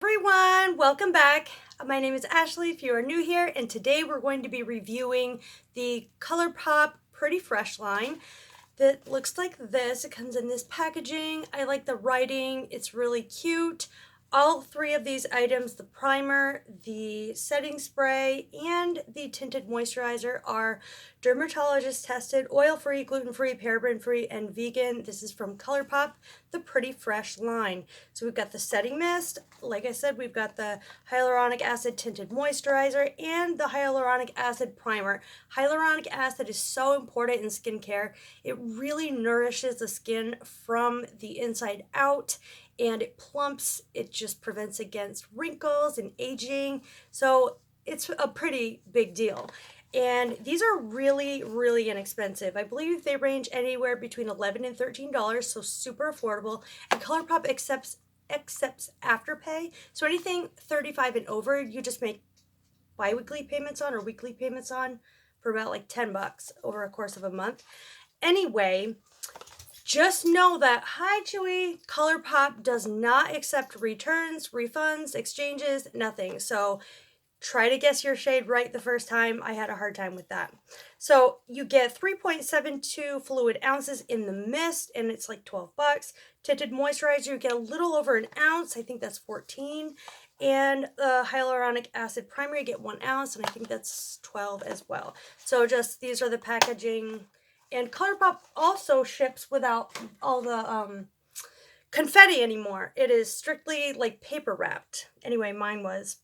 Everyone, welcome back. My name is Ashley if you are new here, and today we're going to be reviewing the Colourpop Pretty Fresh line that looks like this. It comes in this packaging. I like the writing, it's really cute. All three of these items, the primer, the setting spray, and the tinted moisturizer, are dermatologist tested, oil-free, gluten-free, paraben-free, and vegan. This is from Colourpop, the Pretty Fresh line. So we've got the setting mist. Like I said, we've got the hyaluronic acid tinted moisturizer and the hyaluronic acid primer. Hyaluronic acid is so important in skincare. It really nourishes the skin from the inside out, and it plumps. It just prevents against wrinkles and aging. So it's a pretty big deal. And these are really, really inexpensive. I believe they range anywhere between $11 and $13, so super affordable. And Colourpop accepts Afterpay. So anything 35 and over, you just make bi-weekly payments on or weekly payments on for about like 10 bucks over a course of a month. Anyway, just know that, hi Chewy, Colourpop does not accept returns, refunds, exchanges, nothing. So try to guess your shade right the first time. I had a hard time with that. So you get 3.72 fluid ounces in the mist, and it's like 12 bucks. Tinted moisturizer, you get a little over an ounce. I think that's 14. And the hyaluronic acid primer, you get 1 ounce, and I think that's 12 as well. So just, these are the packaging. And Colourpop also ships without all the confetti anymore. It is strictly like paper wrapped. Anyway, mine was.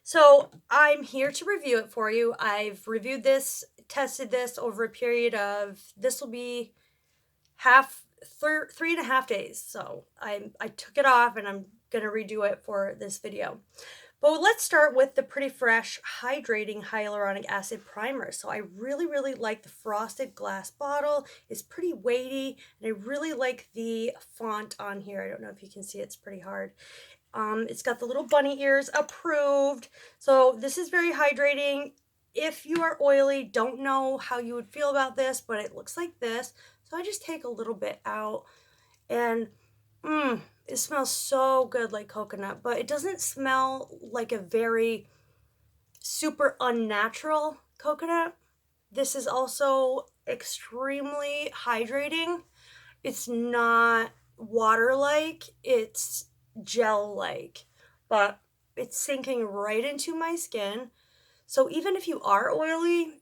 So I'm here to review it for you. I've reviewed this, tested this over a period of, this will be 3.5 days. So I took it off and I'm gonna redo it for this video. But let's start with the Pretty Fresh Hydrating Hyaluronic Acid Primer. So I really, really like the frosted glass bottle. It's pretty weighty, and I really like the font on here. I don't know if you can see, it's pretty hard. It's got the little bunny ears, approved. So this is very hydrating. If you are oily, don't know how you would feel about this, but it looks like this. So I just take a little bit out, and it smells so good like coconut, but it doesn't smell like a very super unnatural coconut. This is also extremely hydrating. It's not water-like, it's gel-like, but it's sinking right into my skin. So even if you are oily,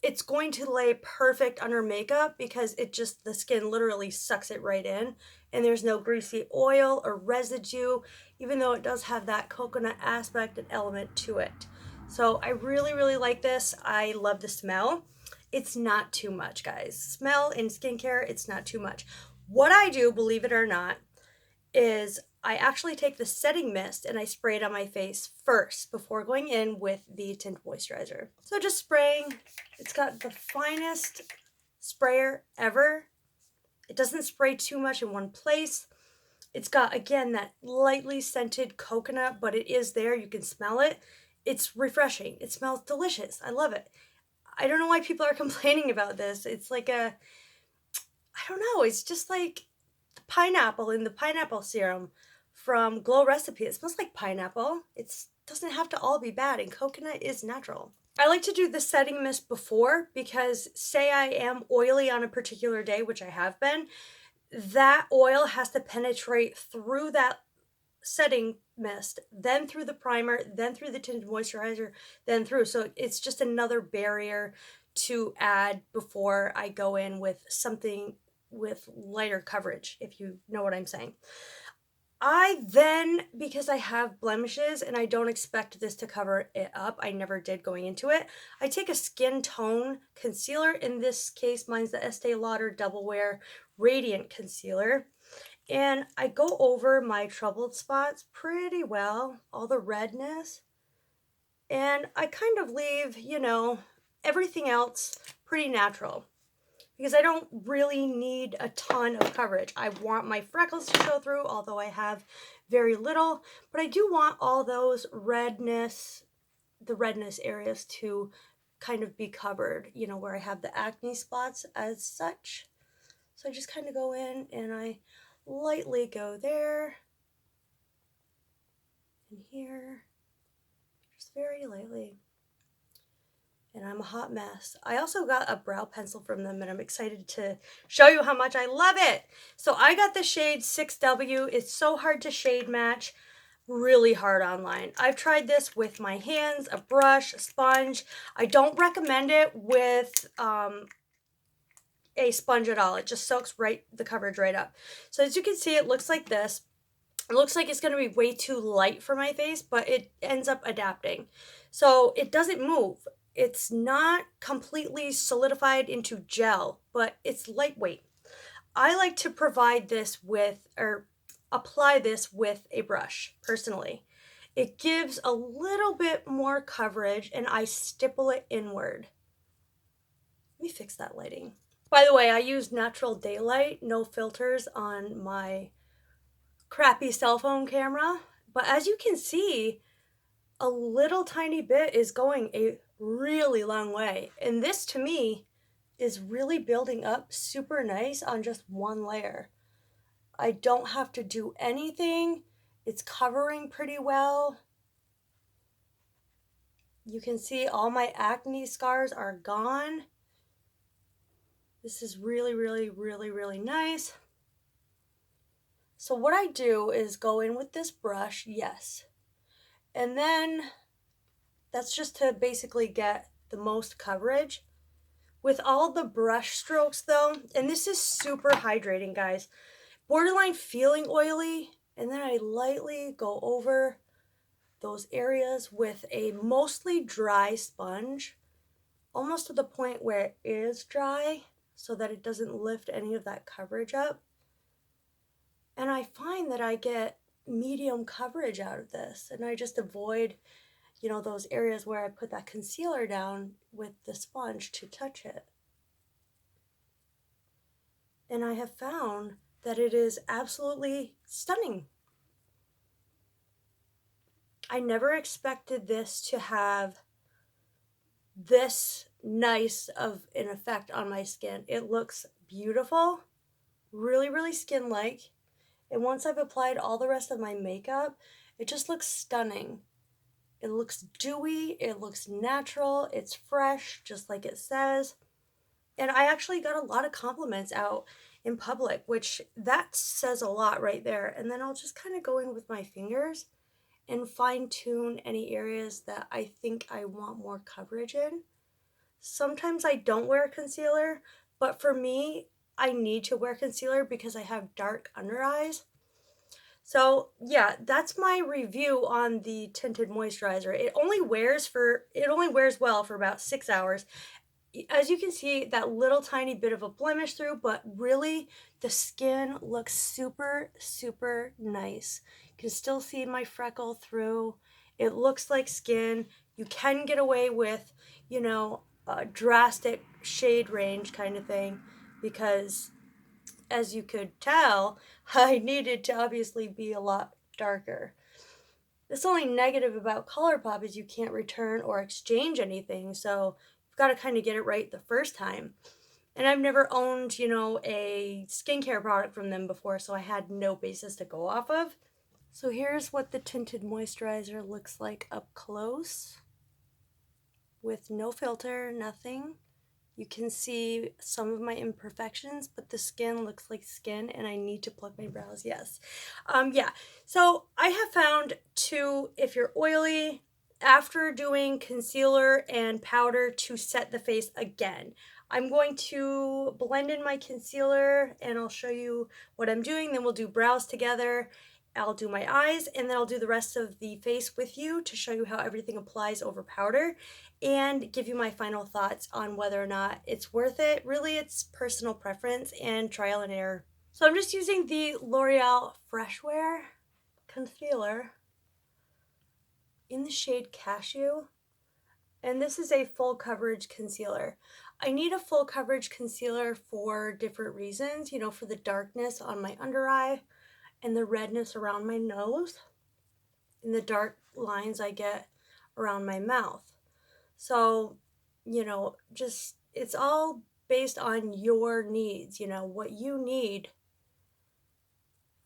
it's going to lay perfect under makeup because it just, the skin literally sucks it right in, and there's no greasy oil or residue, even though it does have that coconut aspect and element to it. So I really, really like this. I love the smell. It's not too much, guys. Smell in skincare, it's not too much. What I do, believe it or not, is I actually take the setting mist and I spray it on my face first before going in with the tint moisturizer. So just spraying. It's got the finest sprayer ever. It doesn't spray too much in one place. It's got, again, that lightly scented coconut, but it is there. You can smell it. It's refreshing. It smells delicious. I love it. I don't know why people are complaining about this. It's like a, I don't know, it's just like the pineapple in the pineapple serum from Glow Recipe. It smells like pineapple. It doesn't have to all be bad, and coconut is natural. I like to do the setting mist before, because say I am oily on a particular day, which I have been, that oil has to penetrate through that setting mist, then through the primer, then through the tinted moisturizer, then through. So it's just another barrier to add before I go in with something with lighter coverage, if you know what I'm saying. I then, because I have blemishes and I don't expect this to cover it up, I never did going into it, I take a skin tone concealer. In this case, mine's the Estee Lauder Double Wear Radiant Concealer. And I go over my troubled spots pretty well, all the redness. And I kind of leave, you know, everything else pretty natural, because I don't really need a ton of coverage. I want my freckles to show through, although I have very little, but I do want all those redness, the redness areas to kind of be covered, you know, where I have the acne spots as such. So I just kind of go in and I lightly go there here, just very lightly. And I'm a hot mess. I also got a brow pencil from them and I'm excited to show you how much I love it. So I got the shade 6W. It's so hard to shade match, really hard online. I've tried this with my hands, a brush, a sponge. I don't recommend it with a sponge at all. It just soaks the coverage right up. So as you can see, it looks like this. It looks like it's going to be way too light for my face, but it ends up adapting. So it doesn't move. It's not completely solidified into gel, but it's lightweight. I like to provide this with, or apply this with a brush, personally. It gives a little bit more coverage and I stipple it inward. Let me fix that lighting. By the way, I use natural daylight, no filters on my crappy cell phone camera, but as you can see, a little tiny bit is going a really long way, and this to me is really building up super nice on just one layer. I don't have to do anything. It's covering pretty well. You can see all my acne scars are gone. This is really, really, really, really nice. So what I do is go in with this brush, yes. And then that's just to basically get the most coverage. With all the brush strokes though, and this is super hydrating, guys, borderline feeling oily, and then I lightly go over those areas with a mostly dry sponge, almost to the point where it is dry so that it doesn't lift any of that coverage up. And I find that I get medium coverage out of this, and I just avoid, you know, those areas where I put that concealer down with the sponge to touch it. And I have found that it is absolutely stunning. I never expected this to have this nice of an effect on my skin. It looks beautiful, really, really skin-like. And once I've applied all the rest of my makeup, it just looks stunning. It looks dewy, it looks natural, it's fresh, just like it says. And I actually got a lot of compliments out in public, which that says a lot right there. And then I'll just kind of go in with my fingers and fine tune any areas that I think I want more coverage in. Sometimes I don't wear concealer, but for me, I need to wear concealer because I have dark under eyes. So yeah, that's my review on the Tinted Moisturizer. It only wears well for about 6 hours. As you can see, that little tiny bit of a blemish through, but really the skin looks super, super nice. You can still see my freckle through. It looks like skin. You can get away with, you know, a drastic shade range kind of thing because, as you could tell, I needed to obviously be a lot darker. The only negative about Colourpop is you can't return or exchange anything, so you've got to kind of get it right the first time. And I've never owned, you know, a skincare product from them before, so I had no basis to go off of. So here's what the Tinted Moisturizer looks like up close, with no filter, nothing. You can see some of my imperfections, but the skin looks like skin, and I need to pluck my brows, yes. Yeah, so I have found if you're oily, after doing concealer and powder, to set the face again. I'm going to blend in my concealer, and I'll show you what I'm doing, then we'll do brows together. I'll do my eyes, and then I'll do the rest of the face with you to show you how everything applies over powder and give you my final thoughts on whether or not it's worth it. Really, it's personal preference and trial and error. So I'm just using the L'Oreal Freshwear concealer in the shade Cashew, and this is a full coverage concealer. I need a full coverage concealer for different reasons, you know, for the darkness on my under eye and the redness around my nose and the dark lines I get around my mouth. So, you know, just it's all based on your needs, you know, what you need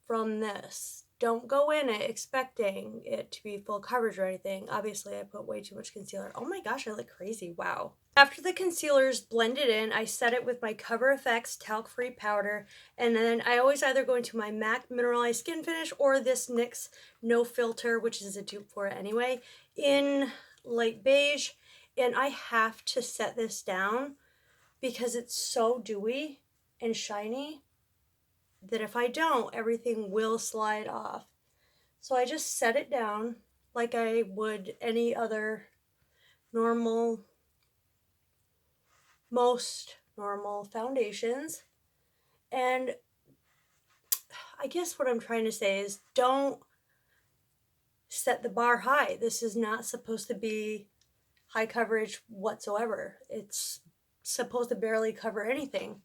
from this. Don't go in it expecting it to be full coverage or anything. Obviously, I put way too much concealer. Oh my gosh, I look crazy. Wow. After the concealer's blended in, I set it with my Cover FX talc-free powder, and then I always either go into my MAC Mineralized Skin Finish or this NYX No Filter, which is a dupe for it anyway, in light beige, and I have to set this down because it's so dewy and shiny that if I don't, everything will slide off. So I just set it down like I would any other normal, most normal foundations. And I guess what I'm trying to say is don't set the bar high. This is not supposed to be high coverage whatsoever. It's supposed to barely cover anything.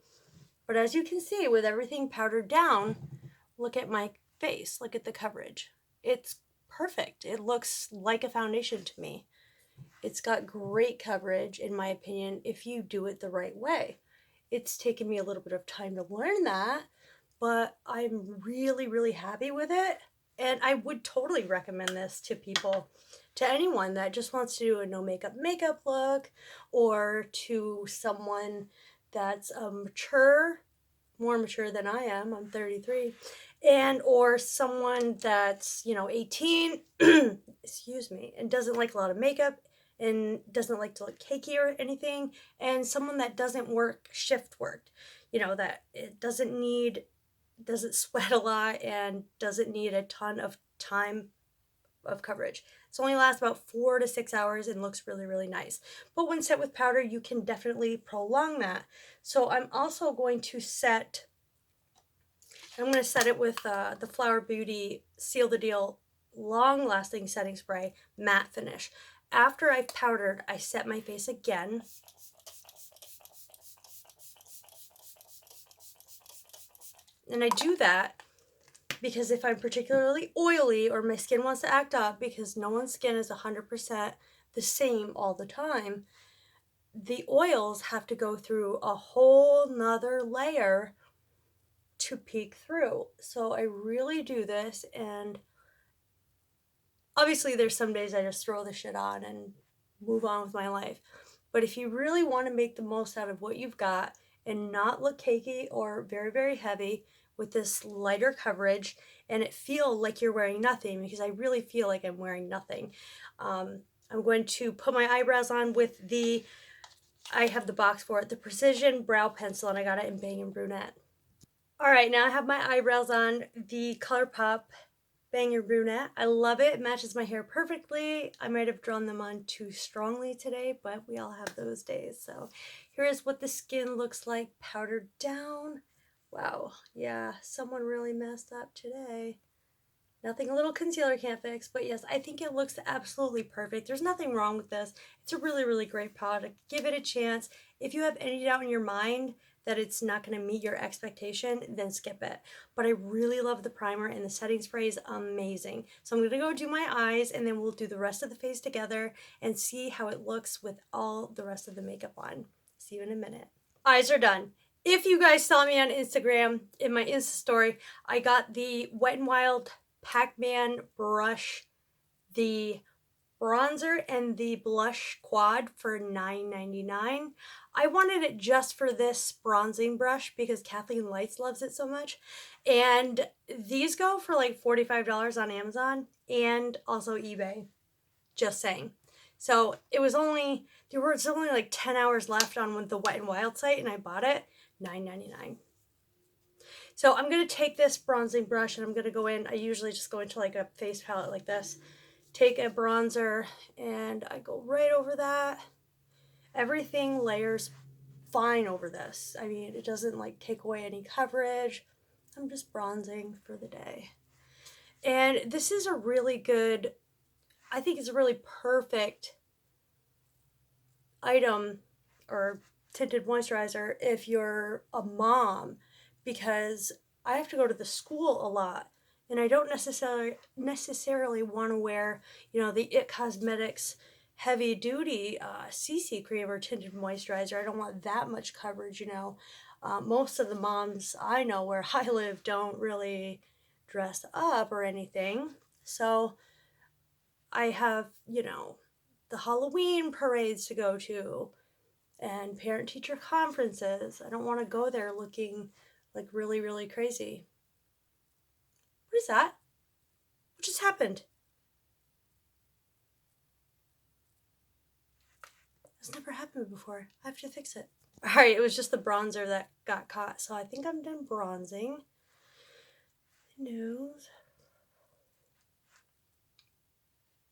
But as you can see, with everything powdered down, look at my face, look at the coverage. It's perfect. It looks like a foundation to me. It's got great coverage, in my opinion, if you do it the right way. It's taken me a little bit of time to learn that, but I'm really, really happy with it. And I would totally recommend this to people, to anyone that just wants to do a no makeup look, or to someone that's mature, more mature than I am. I'm 33. And or someone that's, 18, excuse me, and doesn't like a lot of makeup and doesn't like to look cakey or anything, and someone that doesn't work shift work, that it doesn't sweat a lot and doesn't need a ton of time of coverage. It only lasts about 4 to 6 hours and looks really, really nice. But when set with powder, you can definitely prolong that. So I'm also going to set it with the Flower Beauty Seal the Deal Long Lasting Setting Spray Matte Finish. After I've powdered, I set my face again. And I do that because if I'm particularly oily or my skin wants to act up, because no one's skin is 100% the same all the time, the oils have to go through a whole nother layer to peek through. So I really do this, and obviously there's some days I just throw the shit on and move on with my life. But if you really want to make the most out of what you've got and not look cakey or very, very heavy with this lighter coverage, and it feel like you're wearing nothing, because I really feel like I'm wearing nothing. I'm going to put my eyebrows on with I have the box for it, the Precision Brow Pencil, and I got it in Bang and Brunette. All right, now I have my eyebrows on the Colourpop Bang and Brunette. I love it. It matches my hair perfectly. I might have drawn them on too strongly today, but we all have those days. So here's what the skin looks like powdered down. Wow, yeah, someone really messed up today. Nothing a little concealer can't fix, but yes, I think it looks absolutely perfect. There's nothing wrong with this. It's a really, really great product. Give it a chance. If you have any doubt in your mind that it's not going to meet your expectation, then skip it. But I really love the primer, and the setting spray is amazing. So I'm going to go do my eyes, and then we'll do the rest of the face together and see how it looks with all the rest of the makeup on. See you in a minute. Eyes are done. If you guys saw me on Instagram, in my Insta story, I got the Wet n Wild Pac-Man brush, the bronzer and the blush quad for $9.99. I wanted it just for this bronzing brush because Kathleen Lights loves it so much. And these go for like $45 on Amazon and also eBay. Just saying. So there was only like 10 hours left on the Wet n Wild site, and I bought it, $9.99. So I'm going to take this bronzing brush and I'm going to go in. I usually just go into like a face palette like this. Take a bronzer and I go right over that. Everything layers fine over this. I mean, it doesn't like take away any coverage. I'm just bronzing for the day. And this is a really good, I think it's a really perfect item or tinted moisturizer if you're a mom, because I have to go to the school a lot and I don't necessarily want to wear, the IT Cosmetics heavy duty CC cream or tinted moisturizer. I don't want that much coverage. Most of the moms I know where I live don't really dress up or anything. So I have, you know, the Halloween parades to go to and parent-teacher conferences. I don't want to go there looking like really, really crazy. What is that? What just happened? That's never happened before. I have to fix it. Alright, it was just the bronzer that got caught. So I think I'm done bronzing. Nose.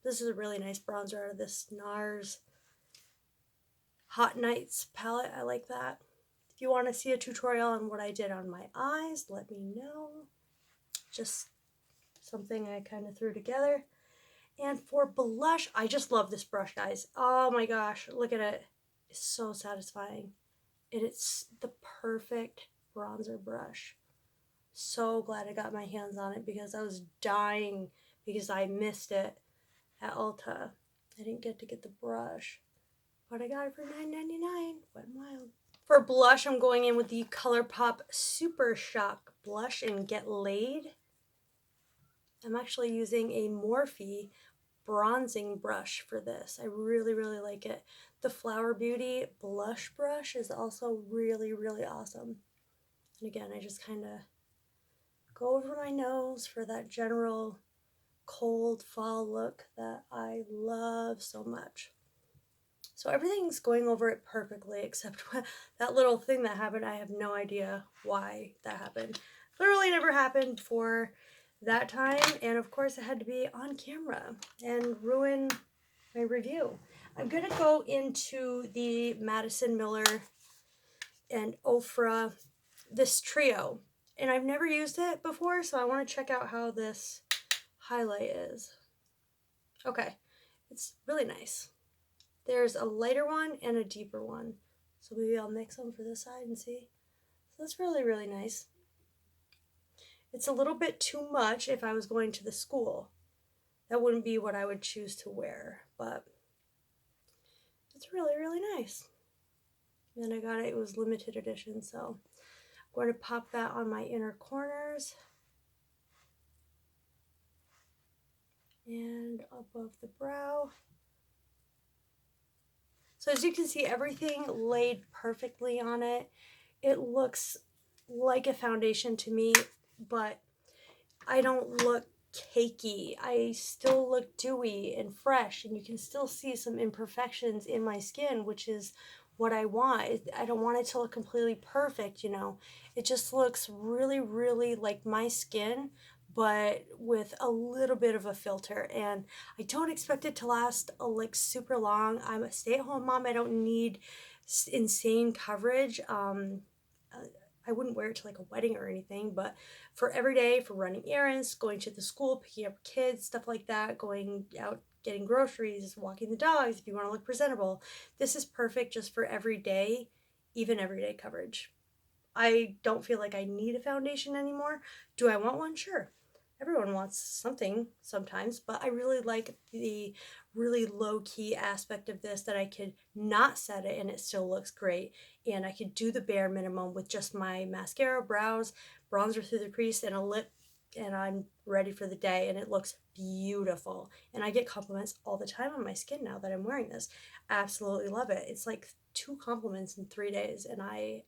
This is a really nice bronzer out of this NARS Hot Nights palette. I like that. If you want to see a tutorial on what I did on my eyes, let me know. Just something I kind of threw together. And for blush, I just love this brush, guys. Oh my gosh, look at it. It's so satisfying. And it's the perfect bronzer brush. So glad I got my hands on it because I was dying because I missed it at Ulta. I didn't get to get the brush, but I got it for $9.99. Wet n Wild. For blush, I'm going in with the Colourpop Super Shock Blush in Get Laid. I'm actually using a Morphe bronzing brush for this. I really, really like it. The Flower Beauty blush brush is also really, really awesome. And again, I just kind of go over my nose for that general cold fall look that I love so much. So everything's going over it perfectly except that little thing that happened. I have no idea why that happened. Literally never happened before that time, and of course it had to be on camera and ruin my review. I'm going to go into the Madison Miller and Ofra, this trio, and I've never used it before, so I want to check out how this highlight is. Okay, it's really nice. There's a lighter one and a deeper one, so maybe I'll mix them for this side and see. So that's really, really nice. It's a little bit too much if I was going to the school. That wouldn't be what I would choose to wear, but it's really, really nice. And I got it, it was limited edition, so I'm going to pop that on my inner corners and above the brow. So as you can see, everything laid perfectly on it. It looks like a foundation to me, but I don't look cakey. I still look dewy and fresh, and you can still see some imperfections in my skin, which is what I want. I don't want it to look completely perfect, you know. It just looks really, really like my skin, but with a little bit of a filter. And I don't expect it to last like super long. I'm a stay-at-home mom. I don't need insane coverage. I wouldn't wear it to like a wedding or anything, but for every day, for running errands, going to the school, picking up kids, stuff like that, going out, getting groceries, walking the dogs, if you want to look presentable, this is perfect just for everyday, even everyday coverage. I don't feel like I need a foundation anymore. Do I want one? Sure. Everyone wants something sometimes, but I really like the really low-key aspect of this, that I could not set it and it still looks great, and I could do the bare minimum with just my mascara, brows, bronzer through the crease, and a lip, and I'm ready for the day, and it looks beautiful. And I get compliments all the time on my skin now that I'm wearing this. Absolutely love it. It's like 2 compliments in 3 days, and I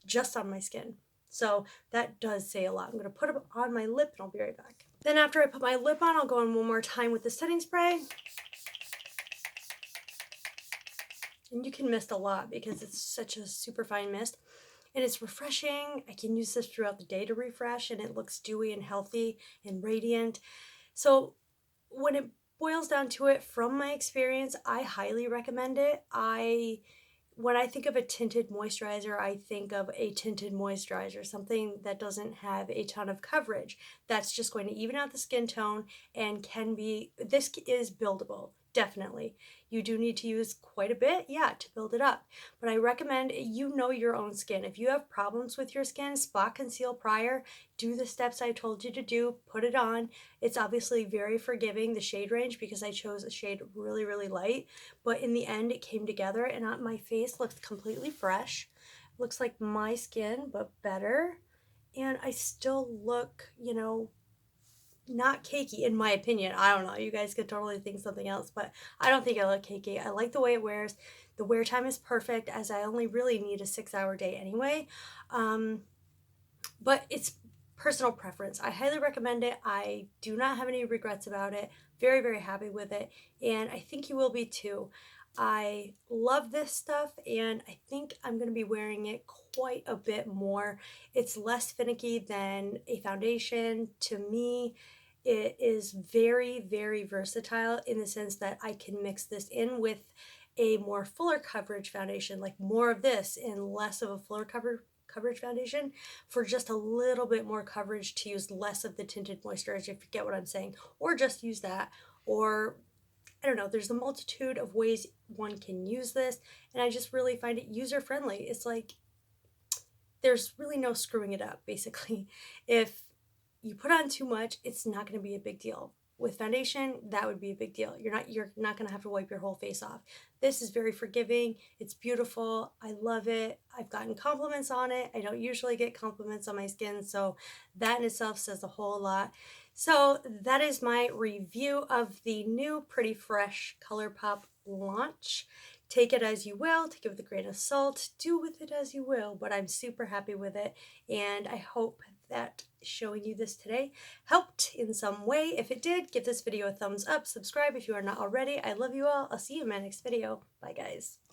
just on my skin. So that does say a lot. I'm going to put it on my lip and I'll be right back. Then after I put my lip on, I'll go in one more time with the setting spray. And you can mist a lot because it's such a super fine mist. And it's refreshing. I can use this throughout the day to refresh, and it looks dewy and healthy and radiant. So when it boils down to it, from my experience, I highly recommend it. When I think of a tinted moisturizer, I think of a tinted moisturizer, something that doesn't have a ton of coverage. That's just going to even out the skin tone and this is buildable, definitely. You do need to use quite a bit, yeah, to build it up. But I recommend, you know your own skin. If you have problems with your skin, spot conceal prior, do the steps I told you to do, put it on. It's obviously very forgiving, the shade range, because I chose a shade really, really light. But in the end, it came together, and my face looks completely fresh. Looks like my skin, but better. And I still look, you know, not cakey in my opinion. I don't know. You guys could totally think something else, but I don't think I look cakey. I like the way it wears. The wear time is perfect as I only really need a 6-hour day anyway. Um, but it's personal preference. I highly recommend it. I do not have any regrets about it. Very, very happy with it. And I think you will be too. I love this stuff and I think I'm going to be wearing it quite a bit more. It's less finicky than a foundation. To me, it is very, very versatile in the sense that I can mix this in with a more fuller coverage foundation, like more of this and less of a fuller coverage foundation for just a little bit more coverage, to use less of the tinted moisturizer, if you get what I'm saying, or just use that, or I don't know, there's a multitude of ways one can use this, and I just really find it user friendly. It's like there's really no screwing it up, basically. If you put on too much, it's not going to be a big deal. With foundation, that would be a big deal. You're not going to have to wipe your whole face off. This is very forgiving. It's beautiful. I love it. I've gotten compliments on it. I don't usually get compliments on my skin, so that in itself says a whole lot. So that is my review of the new Pretty Fresh Colourpop launch. Take it as you will, take it with a grain of salt, do with it as you will, but I'm super happy with it, and I hope that showing you this today helped in some way. If it did, give this video a thumbs up, subscribe if you are not already. I love you all. I'll see you in my next video. Bye guys.